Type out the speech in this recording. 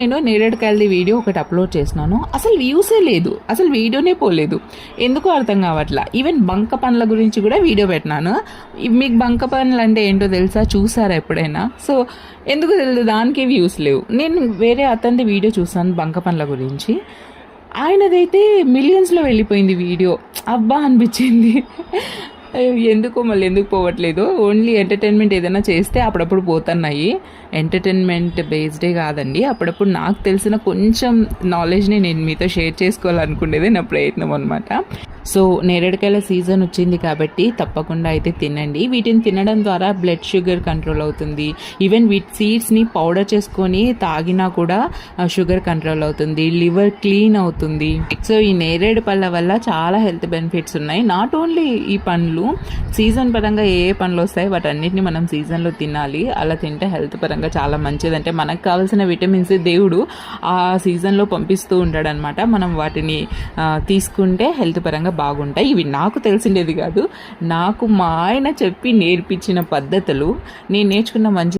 నేను నేరేడుకాయలది వీడియో ఒకటి అప్లోడ్ చేసినాను. అసలు వ్యూసే లేదు, అసలు వీడియోనే పోలేదు. ఎందుకో అర్థం కావట్లా. ఈవెన్ బంక పండ్ల గురించి కూడా వీడియో పెట్టినాను. మీకు బంక పండ్లు అంటే ఏంటో తెలుసా, చూసారా ఎప్పుడైనా? సో ఎందుకు తెలియదు, దానికి వ్యూస్ లేవు. నేను వేరే అతనిది వీడియో చూసాను బంక పండ్ల గురించి, ఆయనదైతే మిలియన్స్లో వెళ్ళిపోయింది వీడియో. అబ్బా అనిపించింది. ఎందుకు పోవట్లేదు. ఓన్లీ ఎంటర్టైన్మెంట్ ఏదైనా చేస్తే అప్పుడప్పుడు పోతున్నాయి. ఎంటర్టైన్మెంట్ బేస్డే కాదండి, అప్పుడప్పుడు నాకు తెలిసిన కొంచెం నాలెడ్జ్ని నేను మీతో షేర్ చేసుకోవాలనుకునేదే నా ప్రయత్నం అనమాట. సో నేరేడుకాయల సీజన్ వచ్చింది కాబట్టి తప్పకుండా అయితే తినండి. వీటిని తినడం ద్వారా బ్లడ్ షుగర్ కంట్రోల్ అవుతుంది. ఈవెన్ వీటి సీడ్స్ని పౌడర్ చేసుకొని తాగినా కూడా షుగర్ కంట్రోల్ అవుతుంది, లివర్ క్లీన్ అవుతుంది. సో ఈ నేరేడు పళ్ళ వల్ల చాలా హెల్త్ బెనిఫిట్స్ ఉన్నాయి. నాట్ ఓన్లీ ఈ పండ్లు, సీజన్ పరంగా ఏ పండ్లు వస్తాయి వాటన్నిటిని మనం సీజన్లో తినాలి. అలా తింటే హెల్త్ పరంగా చాలా మంచిది. అంటే మనకు కావాల్సిన విటమిన్స్ దేవుడు ఆ సీజన్లో పంపిస్తూ ఉంటాడనమాట. మనం వాటిని తీసుకుంటే హెల్త్ పరంగా బాగుంటాయి. ఇవి నాకు తెలిసిండేది కాదు, నాకు మా ఆయన చెప్పి నేర్పించిన పద్ధతులు, నేను నేర్చుకున్న మంచి